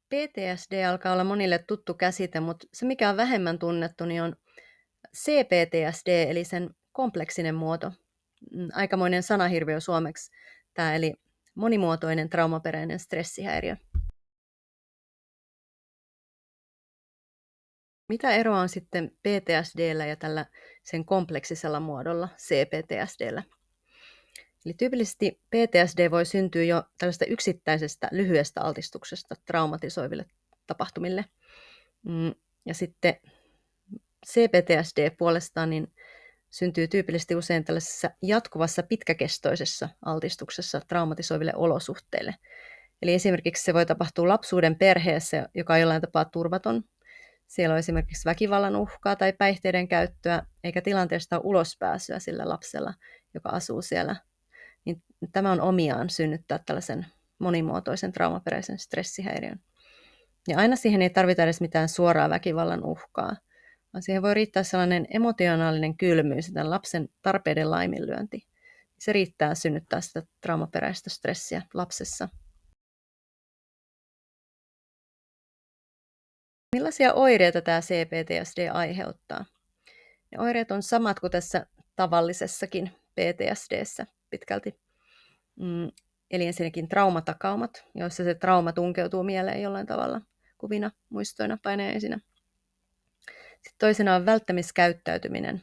PTSD alkaa olla monille tuttu käsite, mutta se mikä on vähemmän tunnettu, niin on CPTSD, eli sen kompleksinen muoto. Aikamoinen sanahirviö suomeksi tämä, eli monimuotoinen traumaperäinen stressihäiriö. Mitä eroa on sitten PTSD:llä ja tällä sen kompleksisella muodolla CPTSD:llä? Eli tyypillisesti PTSD voi syntyä jo tällaista yksittäisestä lyhyestä altistuksesta traumatisoiville tapahtumille. Ja sitten CPTSD puolestaan niin syntyy tyypillisesti usein tällaisessa jatkuvassa pitkäkestoisessa altistuksessa traumatisoiville olosuhteille. Eli esimerkiksi se voi tapahtua lapsuuden perheessä, joka on jollain tapaa turvaton. Siellä on esimerkiksi väkivallan uhkaa tai päihteiden käyttöä, eikä tilanteesta ole ulospääsyä sillä lapsella, joka asuu siellä. Niin tämä on omiaan synnyttää tällaisen monimuotoisen traumaperäisen stressihäiriön. Ja aina siihen ei tarvita edes mitään suoraa väkivallan uhkaa, vaan siihen voi riittää sellainen emotionaalinen kylmyys, tämän lapsen tarpeiden laiminlyönti. Se riittää synnyttää sitä traumaperäistä stressiä lapsessa. Millaisia oireita tämä CPTSD aiheuttaa? Ne oireet on samat kuin tässä tavallisessakin PTSD:ssä pitkälti. Eli ensinnäkin traumatakaumat, joissa se trauma tunkeutuu mieleen jollain tavalla kuvina, muistoina, paineisinä. Sitten toisena on välttämiskäyttäytyminen.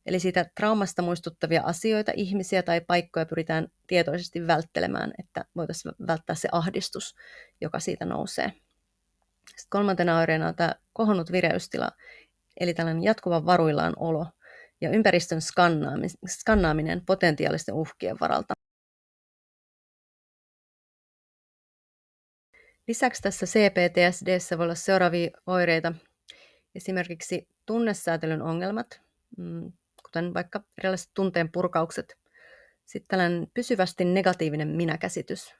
Eli siitä traumasta muistuttavia asioita, ihmisiä tai paikkoja pyritään tietoisesti välttelemään, että voitaisiin välttää se ahdistus, joka siitä nousee. Sitten kolmantena oireena on tämä kohonnut vireystila, eli tällainen jatkuva varuillaan olo ja ympäristön skannaaminen potentiaalisten uhkien varalta. Lisäksi tässä CPTSD:ssä voi olla seuraavia oireita, esimerkiksi tunnesäätelyn ongelmat, kuten vaikka erilaiset tunteen purkaukset, sitten tällainen pysyvästi negatiivinen minäkäsitys,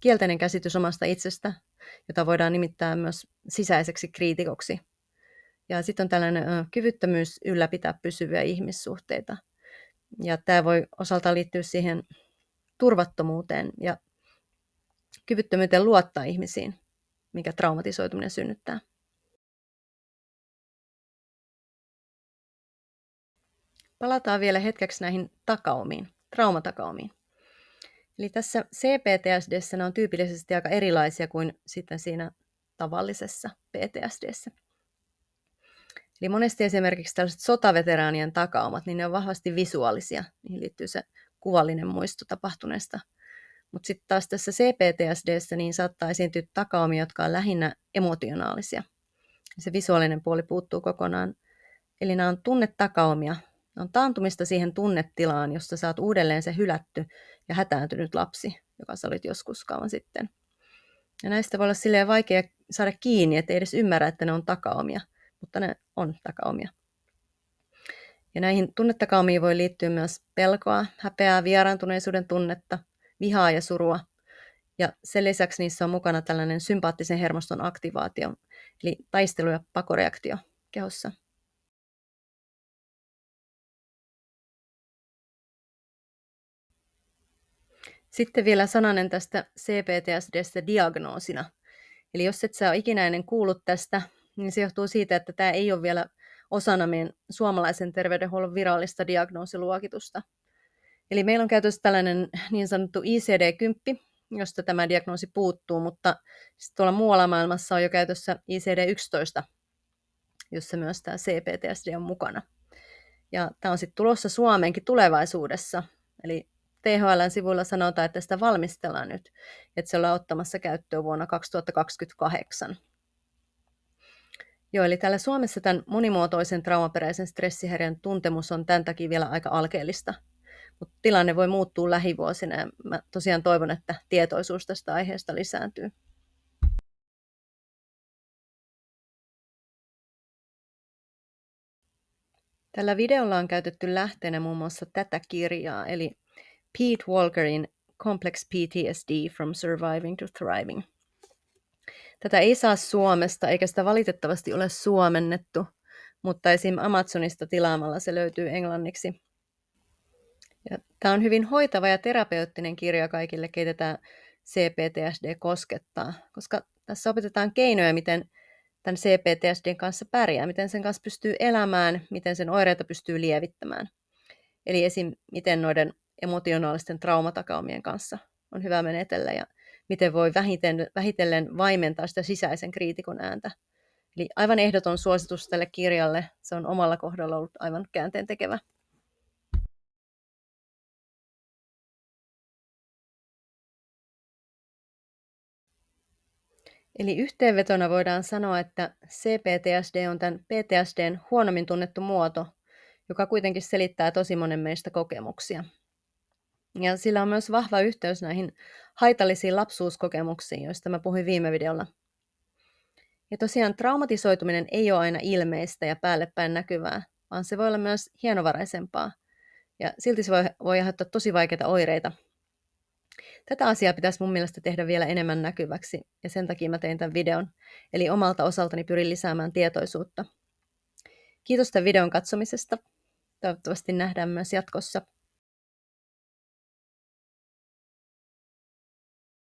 kielteinen käsitys omasta itsestä, jota voidaan nimittää myös sisäiseksi kriitikoksi. Ja sitten on tällainen kyvyttömyys ylläpitää pysyviä ihmissuhteita. Ja tämä voi osaltaan liittyä siihen turvattomuuteen ja kyvyttömyyteen luottaa ihmisiin, mikä traumatisoituminen synnyttää. Palataan vielä hetkeksi näihin takaumiin, traumatakaumiin. Eli tässä CPTSD:ssä ne on tyypillisesti aika erilaisia kuin sitten siinä tavallisessa PTSD:ssä. Eli monesti esimerkiksi tällaiset sotaveteraanien takaumat, niin ne on vahvasti visuaalisia. Niihin liittyy se kuvallinen muisto tapahtuneesta. Mutta sitten taas tässä CPTSD:ssä niin saattaa esiintyä takaumia, jotka on lähinnä emotionaalisia. Se visuaalinen puoli puuttuu kokonaan. Eli nämä on tunnetakaumia. Ne on taantumista siihen tunnetilaan, jossa sä oot uudelleen se hylätty ja hätääntynyt lapsi, joka sä olit joskus kauan sitten. Ja näistä voi olla silleen vaikea saada kiinni, ettei edes ymmärrä, että ne on takaumia, mutta ne on takaumia. Ja näihin tunnetakaumiin voi liittyä myös pelkoa, häpeää, vieraantuneisuuden tunnetta, vihaa ja surua. Ja sen lisäksi niissä on mukana tällainen sympaattisen hermoston aktivaatio, eli taistelu- ja pakoreaktio kehossa. Sitten vielä sananen tästä CPTSD:stä diagnoosina. Eli jos et sä ole ikinä ennen kuullut tästä, niin se johtuu siitä, että tämä ei ole vielä osana meidän suomalaisen terveydenhuollon virallista diagnoosiluokitusta. Eli meillä on käytössä tällainen niin sanottu ICD-10, josta tämä diagnoosi puuttuu, mutta tuolla muualla maailmassa on jo käytössä ICD-11, jossa myös tämä CPTSD on mukana. Ja tämä on sitten tulossa Suomeenkin tulevaisuudessa, eli THL:n sivuilla sanotaan, että sitä valmistellaan nyt, että se ollaan ottamassa käyttöön vuonna 2028. Joo, eli täällä Suomessa tämän monimuotoisen traumaperäisen stressihäiriön tuntemus on tämän takia vielä aika alkeellista, mutta tilanne voi muuttua lähivuosina ja mä tosiaan toivon, että tietoisuus tästä aiheesta lisääntyy. Tällä videolla on käytetty lähteenä muun muassa tätä kirjaa, eli Pete Walkerin Complex PTSD from Surviving to Thriving. Tätä ei saa Suomesta, eikä sitä valitettavasti ole suomennettu, mutta esim. Amazonista tilaamalla se löytyy englanniksi. Ja tämä on hyvin hoitava ja terapeuttinen kirja kaikille, keitä tämä CPTSD koskettaa, koska tässä opetetaan keinoja, miten tämän CPTSDn kanssa pärjää, miten sen kanssa pystyy elämään, miten sen oireita pystyy lievittämään. Eli esim. Miten noiden emotionaalisten traumatakaumien kanssa on hyvä menetellä ja miten voi vähitellen vaimentaa sitä sisäisen kriitikon ääntä. Eli aivan ehdoton suositus tälle kirjalle. Se on omalla kohdalla ollut aivan käänteentekevä. Eli yhteenvetona voidaan sanoa, että CPTSD on tämän PTSDn huonommin tunnettu muoto, joka kuitenkin selittää tosi monen meistä kokemuksia. Ja sillä on myös vahva yhteys näihin haitallisiin lapsuuskokemuksiin, joista mä puhuin viime videolla. Ja tosiaan traumatisoituminen ei ole aina ilmeistä ja päällepäin näkyvää, vaan se voi olla myös hienovaraisempaa. Ja silti se voi aiheuttaa tosi vaikeita oireita. Tätä asiaa pitäisi mun mielestä tehdä vielä enemmän näkyväksi, ja sen takia mä tein tämän videon. Eli omalta osaltani pyrin lisäämään tietoisuutta. Kiitos tämän videon katsomisesta. Toivottavasti nähdään myös jatkossa.